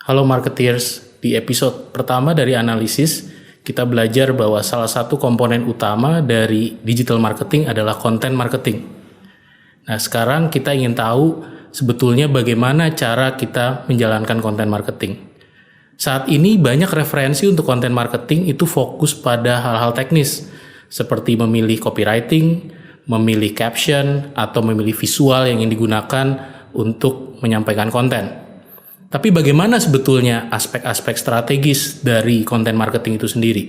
Halo marketeers, di episode pertama dari analisis, kita belajar bahwa salah satu komponen utama dari digital marketing adalah content marketing. Nah, sekarang kita ingin tahu sebetulnya bagaimana cara kita menjalankan content marketing. Saat ini banyak referensi untuk content marketing itu fokus pada hal-hal teknis, seperti memilih copywriting, memilih caption, atau memilih visual yang ingin digunakan untuk menyampaikan konten. Tapi bagaimana sebetulnya aspek-aspek strategis dari konten marketing itu sendiri?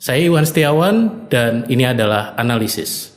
Saya Iwan Setiawan dan ini adalah analisis.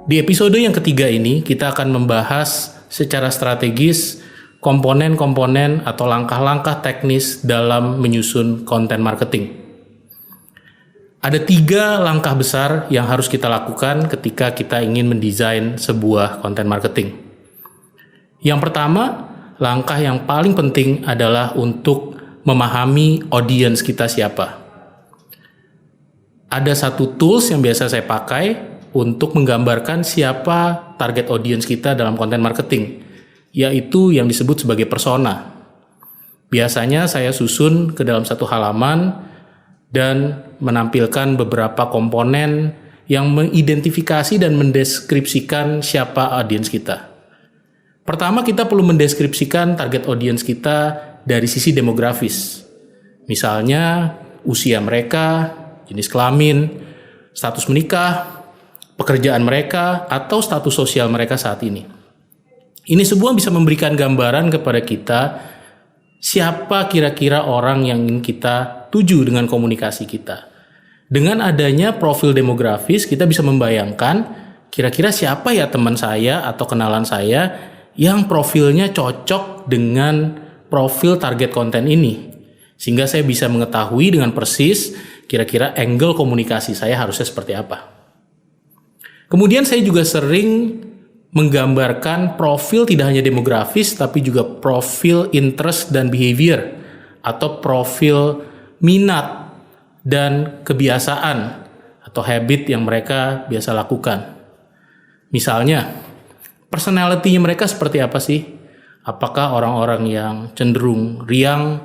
Di episode yang ketiga ini, kita akan membahas secara strategis komponen-komponen atau langkah-langkah teknis dalam menyusun konten marketing. Ada 3 langkah besar yang harus kita lakukan ketika kita ingin mendesain sebuah konten marketing. Yang pertama, langkah yang paling penting adalah untuk memahami audiens kita siapa. Ada satu tools yang biasa saya pakai untuk menggambarkan siapa target audience kita dalam konten marketing, yaitu yang disebut sebagai persona. Biasanya saya susun ke dalam satu halaman dan menampilkan beberapa komponen yang mengidentifikasi dan mendeskripsikan siapa audience kita. Pertama, kita perlu mendeskripsikan target audience kita dari sisi demografis. Misalnya, usia mereka, jenis kelamin, status menikah, pekerjaan mereka, atau status sosial mereka saat ini. Ini semua bisa memberikan gambaran kepada kita siapa kira-kira orang yang ingin kita tuju dengan komunikasi kita. Dengan adanya profil demografis, kita bisa membayangkan kira-kira siapa ya teman saya atau kenalan saya yang profilnya cocok dengan profil target konten ini. Sehingga saya bisa mengetahui dengan persis kira-kira angle komunikasi saya harusnya seperti apa. Kemudian saya juga sering menggambarkan profil tidak hanya demografis, tapi juga profil interest dan behavior, atau profil minat dan kebiasaan atau habit yang mereka biasa lakukan. Misalnya, personality-nya mereka seperti apa sih? Apakah orang-orang yang cenderung riang,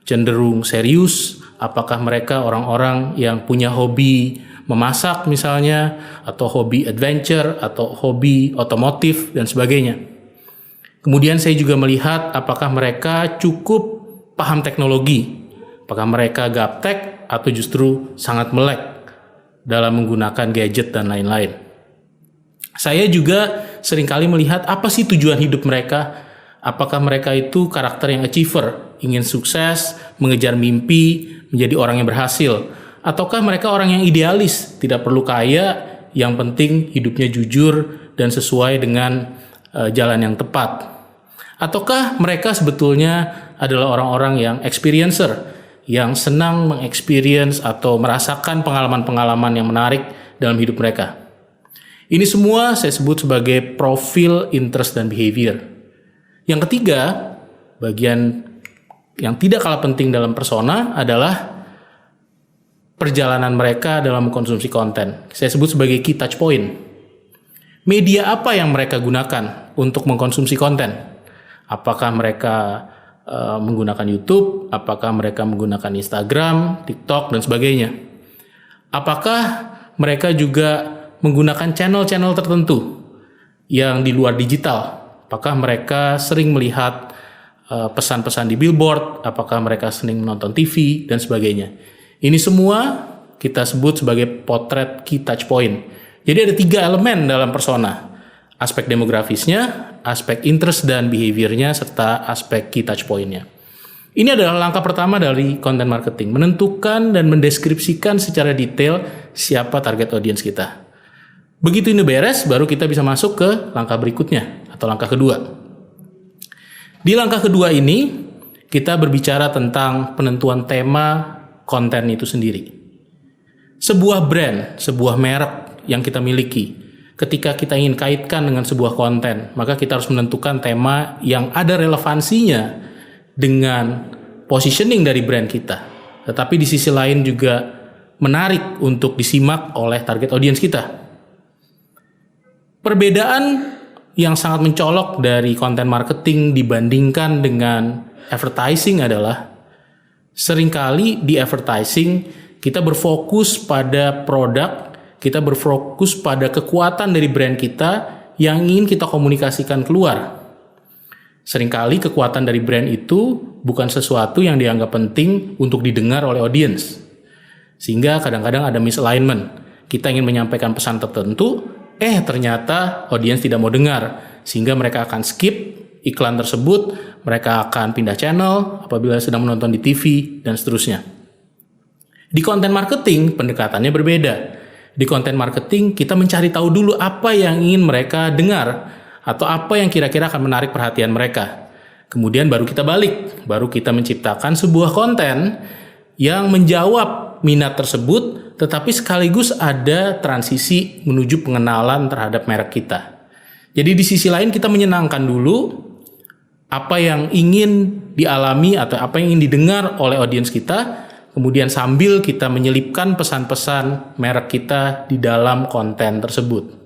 cenderung serius? Apakah mereka orang-orang yang punya hobi memasak misalnya, atau hobi adventure, atau hobi otomotif, dan sebagainya. Kemudian saya juga melihat apakah mereka cukup paham teknologi, apakah mereka gaptek atau justru sangat melek dalam menggunakan gadget dan lain-lain. Saya juga seringkali melihat apa sih tujuan hidup mereka, apakah mereka itu karakter yang achiever, ingin sukses, mengejar mimpi, menjadi orang yang berhasil, ataukah mereka orang yang idealis, tidak perlu kaya, yang penting hidupnya jujur dan sesuai dengan jalan yang tepat. Ataukah mereka sebetulnya adalah orang-orang yang experiencer, yang senang mengexperience atau merasakan pengalaman-pengalaman yang menarik dalam hidup mereka. Ini semua saya sebut sebagai profil interest dan behavior. Yang ketiga, bagian yang tidak kalah penting dalam persona adalah perjalanan mereka dalam mengkonsumsi konten. Saya sebut sebagai key touch point. Media apa yang mereka gunakan untuk mengkonsumsi konten? Apakah mereka menggunakan YouTube? Apakah mereka menggunakan Instagram, TikTok, dan sebagainya? Apakah mereka juga menggunakan channel-channel tertentu yang di luar digital? Apakah mereka sering melihat pesan-pesan di billboard? Apakah mereka sering menonton TV, dan sebagainya? Ini semua kita sebut sebagai potret key touch point. Jadi ada 3 elemen dalam persona. Aspek demografisnya, aspek interest dan behaviornya, serta aspek key touch point-nya. Ini adalah langkah pertama dari content marketing. Menentukan dan mendeskripsikan secara detail siapa target audience kita. Begitu ini beres, baru kita bisa masuk ke langkah berikutnya atau langkah kedua. Di langkah kedua ini, kita berbicara tentang penentuan tema konten itu sendiri. Sebuah brand, sebuah merek yang kita miliki, ketika kita ingin kaitkan dengan sebuah konten, maka kita harus menentukan tema yang ada relevansinya dengan positioning dari brand kita. Tetapi di sisi lain juga menarik untuk disimak oleh target audience kita. Perbedaan yang sangat mencolok dari konten marketing dibandingkan dengan advertising adalah seringkali di advertising kita berfokus pada produk, kita berfokus pada kekuatan dari brand kita yang ingin kita komunikasikan keluar. Seringkali kekuatan dari brand itu bukan sesuatu yang dianggap penting untuk didengar oleh audiens. Sehingga kadang-kadang ada misalignment. Kita ingin menyampaikan pesan tertentu, ternyata audiens tidak mau dengar. Sehingga mereka akan skip iklan tersebut, mereka akan pindah channel apabila sedang menonton di TV, dan seterusnya. Di konten marketing, pendekatannya berbeda. Di konten marketing, kita mencari tahu dulu apa yang ingin mereka dengar, atau apa yang kira-kira akan menarik perhatian mereka. Kemudian baru kita balik, baru kita menciptakan sebuah konten yang menjawab minat tersebut, tetapi sekaligus ada transisi menuju pengenalan terhadap merek kita. Jadi di sisi lain kita menyenangkan dulu apa yang ingin dialami atau apa yang ingin didengar oleh audiens kita, kemudian sambil kita menyelipkan pesan-pesan merek kita di dalam konten tersebut.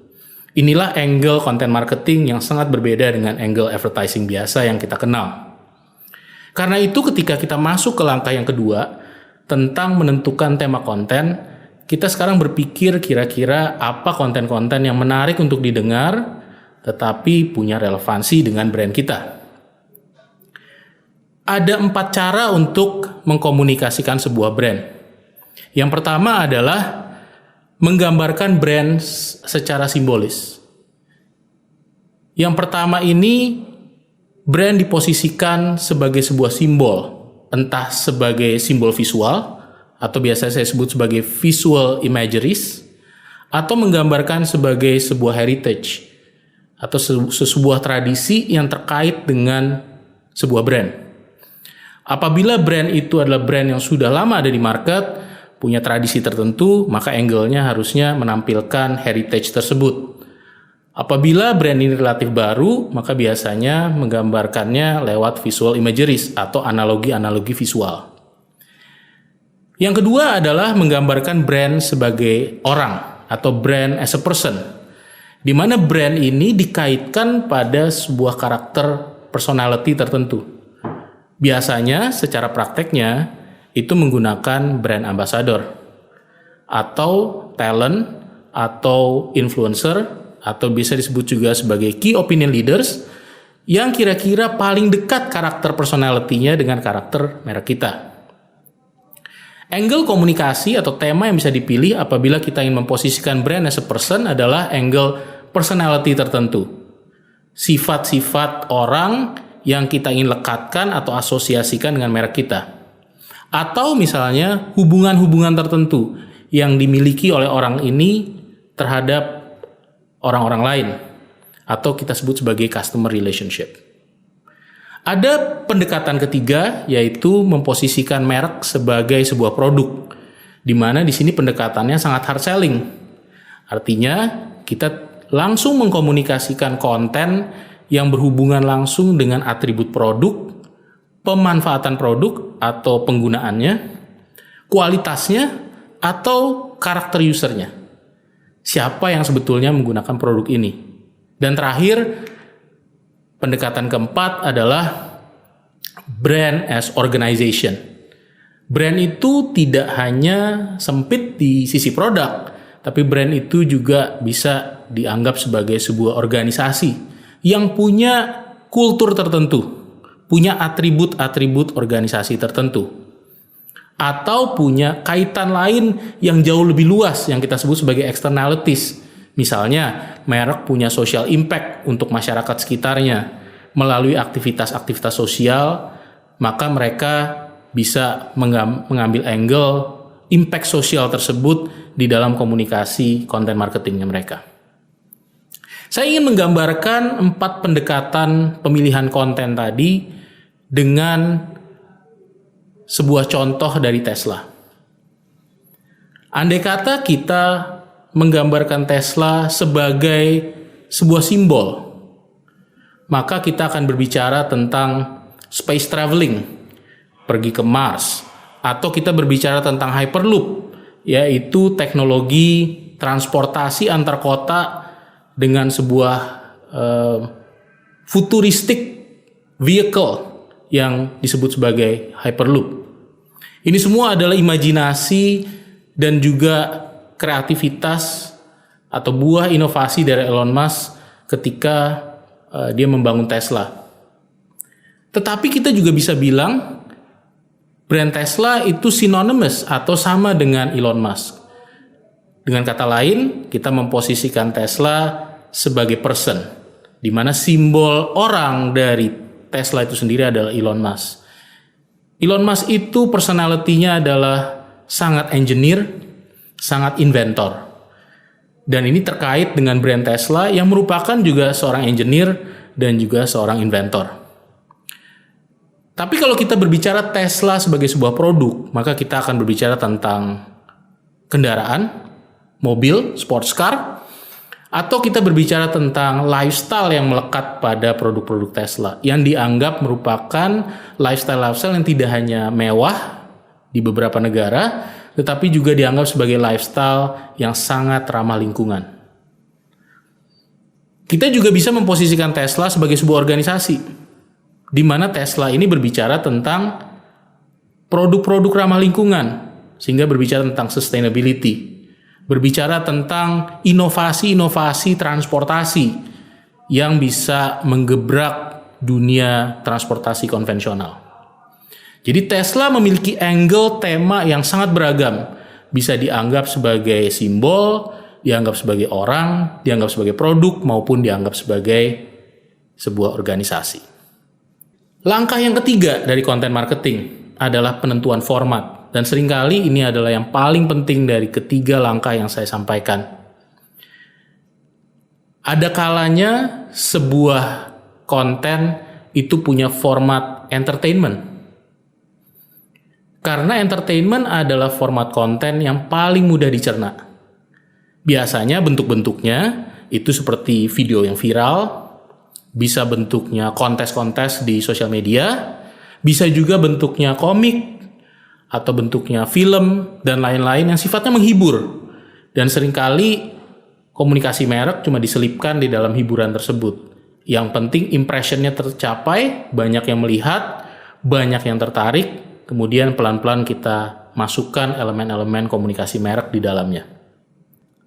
Inilah angle konten marketing yang sangat berbeda dengan angle advertising biasa yang kita kenal. Karena itu ketika kita masuk ke langkah yang kedua, tentang menentukan tema konten, kita sekarang berpikir kira-kira apa konten-konten yang menarik untuk didengar, tetapi punya relevansi dengan brand kita. Ada 4 cara untuk mengkomunikasikan sebuah brand. Yang pertama adalah menggambarkan brand secara simbolis. Yang pertama ini, brand diposisikan sebagai sebuah simbol, entah sebagai simbol visual, atau biasa saya sebut sebagai visual imageries, atau menggambarkan sebagai sebuah heritage, atau sebuah tradisi yang terkait dengan sebuah brand. Apabila brand itu adalah brand yang sudah lama ada di market, punya tradisi tertentu, maka angle-nya harusnya menampilkan heritage tersebut. Apabila brand ini relatif baru, maka biasanya menggambarkannya lewat visual imageries atau analogi-analogi visual. Yang kedua adalah menggambarkan brand sebagai orang atau brand as a person, di mana brand ini dikaitkan pada sebuah karakter personality tertentu. Biasanya secara prakteknya itu menggunakan brand ambassador atau talent atau influencer atau bisa disebut juga sebagai key opinion leaders yang kira-kira paling dekat karakter personality-nya dengan karakter merek kita. Angle komunikasi atau tema yang bisa dipilih apabila kita ingin memposisikan brand as a person adalah angle personality tertentu. Sifat-sifat orang yang kita ingin lekatkan atau asosiasikan dengan merek kita. Atau misalnya hubungan-hubungan tertentu yang dimiliki oleh orang ini terhadap orang-orang lain. Atau kita sebut sebagai customer relationship. Ada pendekatan ketiga, yaitu memposisikan merek sebagai sebuah produk. Di mana di sini pendekatannya sangat hard selling. Artinya kita langsung mengkomunikasikan konten yang berhubungan langsung dengan atribut produk, pemanfaatan produk atau penggunaannya, kualitasnya, atau karakter usernya. Siapa yang sebetulnya menggunakan produk ini. Dan terakhir, pendekatan keempat adalah brand as organization. Brand itu tidak hanya sempit di sisi produk, tapi brand itu juga bisa dianggap sebagai sebuah organisasi yang punya kultur tertentu, punya atribut-atribut organisasi tertentu, atau punya kaitan lain yang jauh lebih luas yang kita sebut sebagai externalities. Misalnya, merek punya social impact untuk masyarakat sekitarnya. Melalui aktivitas-aktivitas sosial, maka mereka bisa mengambil angle impact sosial tersebut di dalam komunikasi konten marketingnya mereka. Saya ingin menggambarkan 4 pendekatan pemilihan konten tadi dengan sebuah contoh dari Tesla. Andai kata kita menggambarkan Tesla sebagai sebuah simbol, maka kita akan berbicara tentang space traveling, pergi ke Mars, atau kita berbicara tentang Hyperloop, yaitu teknologi transportasi antar kota dengan sebuah futuristic vehicle yang disebut sebagai Hyperloop. Ini semua adalah imajinasi dan juga kreativitas atau buah inovasi dari Elon Musk ketika dia membangun Tesla. Tetapi kita juga bisa bilang brand Tesla itu synonymous atau sama dengan Elon Musk. Dengan kata lain, kita memposisikan Tesla sebagai person, di mana simbol orang dari Tesla itu sendiri adalah Elon Musk. Elon Musk itu personality-nya adalah sangat engineer, sangat inventor. Dan ini terkait dengan brand Tesla yang merupakan juga seorang engineer dan juga seorang inventor. Tapi kalau kita berbicara Tesla sebagai sebuah produk, maka kita akan berbicara tentang kendaraan, mobil, sports car, atau kita berbicara tentang lifestyle yang melekat pada produk-produk Tesla yang dianggap merupakan lifestyle yang tidak hanya mewah di beberapa negara, tetapi juga dianggap sebagai lifestyle yang sangat ramah lingkungan. Kita juga bisa memposisikan Tesla sebagai sebuah organisasi, di mana Tesla ini berbicara tentang produk-produk ramah lingkungan, sehingga berbicara tentang sustainability, berbicara tentang inovasi-inovasi transportasi yang bisa menggebrak dunia transportasi konvensional. Jadi Tesla memiliki angle tema yang sangat beragam. Bisa dianggap sebagai simbol, dianggap sebagai orang, dianggap sebagai produk, maupun dianggap sebagai sebuah organisasi. Langkah yang ketiga dari konten marketing adalah penentuan format. Dan seringkali ini adalah yang paling penting dari ketiga langkah yang saya sampaikan. Ada kalanya sebuah konten itu punya format entertainment. Karena entertainment adalah format konten yang paling mudah dicerna. Biasanya bentuk-bentuknya itu seperti video yang viral, bisa bentuknya kontes-kontes di sosial media, bisa juga bentuknya komik, atau bentuknya film, dan lain-lain yang sifatnya menghibur. Dan seringkali komunikasi merek cuma diselipkan di dalam hiburan tersebut. Yang penting impressionnya tercapai, banyak yang melihat, banyak yang tertarik, kemudian pelan-pelan kita masukkan elemen-elemen komunikasi merek di dalamnya.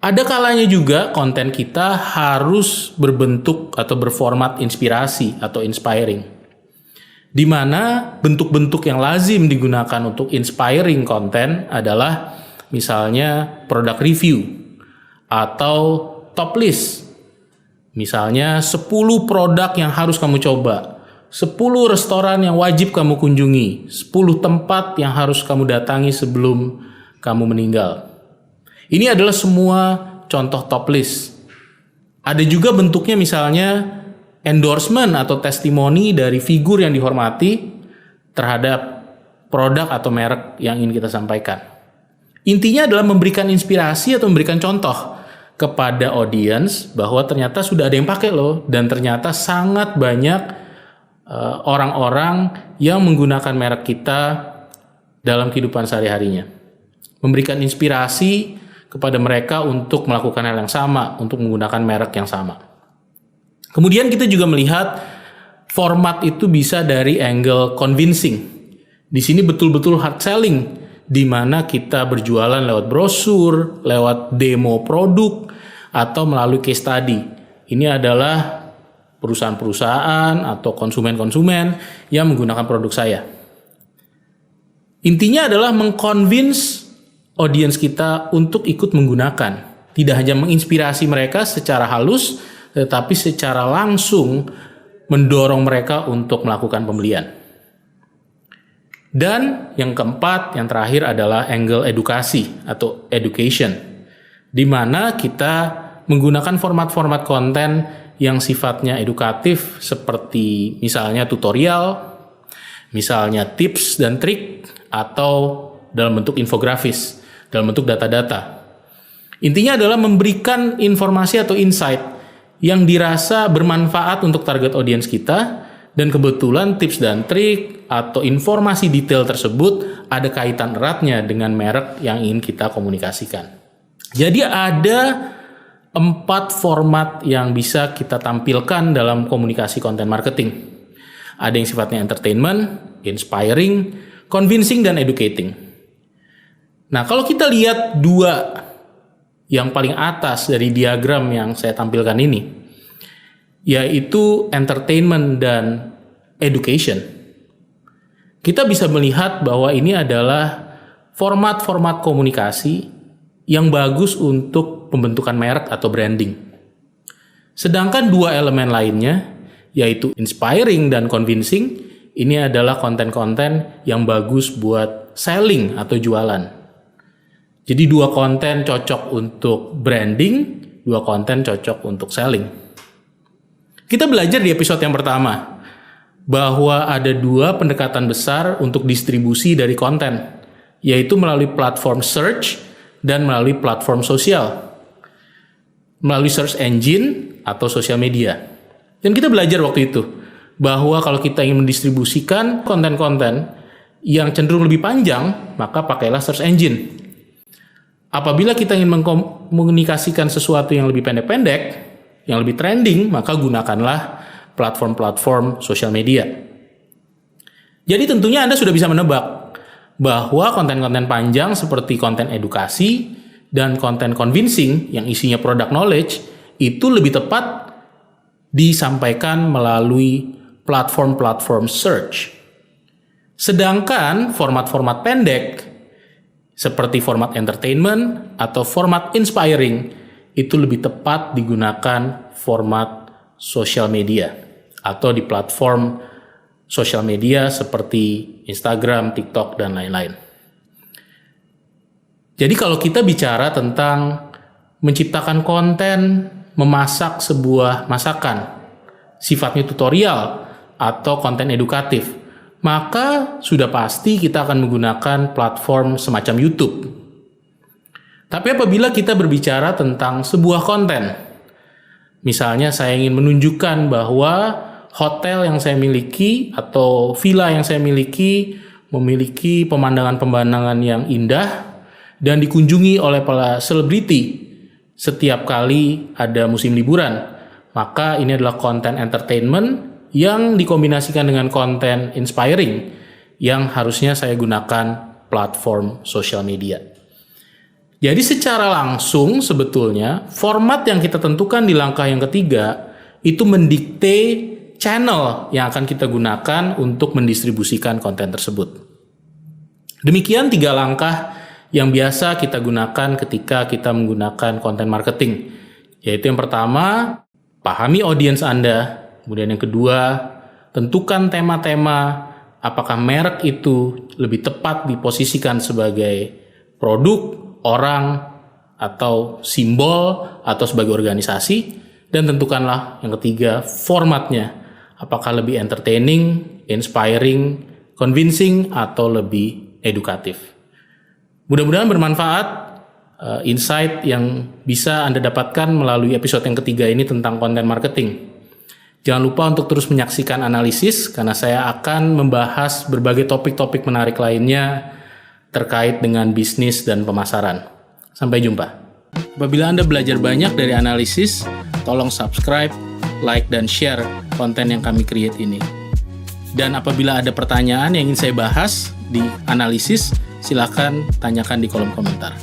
Ada kalanya juga konten kita harus berbentuk atau berformat inspirasi atau inspiring, di mana bentuk-bentuk yang lazim digunakan untuk inspiring konten adalah misalnya produk review atau top list. Misalnya 10 produk yang harus kamu coba, 10 restoran yang wajib kamu kunjungi, 10 tempat yang harus kamu datangi sebelum kamu meninggal. Ini adalah semua contoh top list. Ada juga bentuknya misalnya endorsement atau testimoni dari figur yang dihormati terhadap produk atau merek yang ingin kita sampaikan. Intinya adalah memberikan inspirasi atau memberikan contoh kepada audiens bahwa ternyata sudah ada yang pakai loh, dan ternyata sangat banyak orang-orang yang menggunakan merek kita dalam kehidupan sehari-harinya. Memberikan inspirasi kepada mereka untuk melakukan hal yang sama, untuk menggunakan merek yang sama. Kemudian kita juga melihat format itu bisa dari angle convincing. Di sini betul-betul hard selling, di mana kita berjualan lewat brosur, lewat demo produk, atau melalui case study. Ini adalah perusahaan-perusahaan atau konsumen-konsumen yang menggunakan produk saya. Intinya adalah mengconvince audiens kita untuk ikut menggunakan. Tidak hanya menginspirasi mereka secara halus, tetapi secara langsung mendorong mereka untuk melakukan pembelian. Dan yang keempat, yang terakhir adalah angle edukasi atau education, di mana kita menggunakan format-format konten yang sifatnya edukatif seperti misalnya tutorial, misalnya tips dan trik, atau dalam bentuk infografis, dalam bentuk data-data. Intinya adalah memberikan informasi atau insight yang dirasa bermanfaat untuk target audience kita, dan kebetulan tips dan trik atau informasi detail tersebut ada kaitan eratnya dengan merek yang ingin kita komunikasikan. Jadi ada 4 format yang bisa kita tampilkan dalam komunikasi konten marketing. Ada yang sifatnya entertainment, inspiring, convincing, dan educating. Nah, kalau kita lihat 2 yang paling atas dari diagram yang saya tampilkan ini, yaitu entertainment dan education, kita bisa melihat bahwa ini adalah format-format komunikasi yang bagus untuk pembentukan merek atau branding. Sedangkan 2 elemen lainnya, yaitu inspiring dan convincing, ini adalah konten-konten yang bagus buat selling atau jualan. Jadi 2 konten cocok untuk branding, 2 konten cocok untuk selling. Kita belajar di episode yang pertama bahwa ada 2 pendekatan besar untuk distribusi dari konten, yaitu melalui platform search dan melalui platform sosial, melalui search engine atau sosial media. Dan kita belajar waktu itu bahwa kalau kita ingin mendistribusikan konten-konten yang cenderung lebih panjang, maka pakailah search engine. Apabila kita ingin mengkomunikasikan sesuatu yang lebih pendek-pendek, yang lebih trending, maka gunakanlah platform-platform sosial media. Jadi tentunya Anda sudah bisa menebak bahwa konten-konten panjang seperti konten edukasi dan konten convincing yang isinya product knowledge itu lebih tepat disampaikan melalui platform-platform search. Sedangkan format-format pendek seperti format entertainment atau format inspiring itu lebih tepat digunakan format social media atau di platform sosial media seperti Instagram, TikTok, dan lain-lain. Jadi kalau kita bicara tentang menciptakan konten, memasak sebuah masakan, sifatnya tutorial atau konten edukatif, maka sudah pasti kita akan menggunakan platform semacam YouTube. Tapi apabila kita berbicara tentang sebuah konten, misalnya saya ingin menunjukkan bahwa hotel yang saya miliki atau villa yang saya miliki memiliki pemandangan-pemandangan yang indah dan dikunjungi oleh para selebriti setiap kali ada musim liburan. Maka ini adalah konten entertainment yang dikombinasikan dengan konten inspiring yang harusnya saya gunakan platform sosial media. Jadi secara langsung sebetulnya format yang kita tentukan di langkah yang ketiga itu mendikte channel yang akan kita gunakan untuk mendistribusikan konten tersebut. Demikian 3 langkah yang biasa kita gunakan ketika kita menggunakan konten marketing. Yaitu yang pertama, pahami audiens Anda. Kemudian yang kedua, tentukan tema-tema apakah merek itu lebih tepat diposisikan sebagai produk, orang, atau simbol, atau sebagai organisasi. Dan tentukanlah yang ketiga, formatnya. Apakah lebih entertaining, inspiring, convincing, atau lebih edukatif. Mudah-mudahan bermanfaat insight yang bisa Anda dapatkan melalui episode yang ketiga ini tentang konten marketing. Jangan lupa untuk terus menyaksikan analisis, karena saya akan membahas berbagai topik-topik menarik lainnya terkait dengan bisnis dan pemasaran. Sampai jumpa. Apabila Anda belajar banyak dari analisis, tolong subscribe, like, dan share konten yang kami create ini. Dan apabila ada pertanyaan yang ingin saya bahas di analisis, silakan tanyakan di kolom komentar.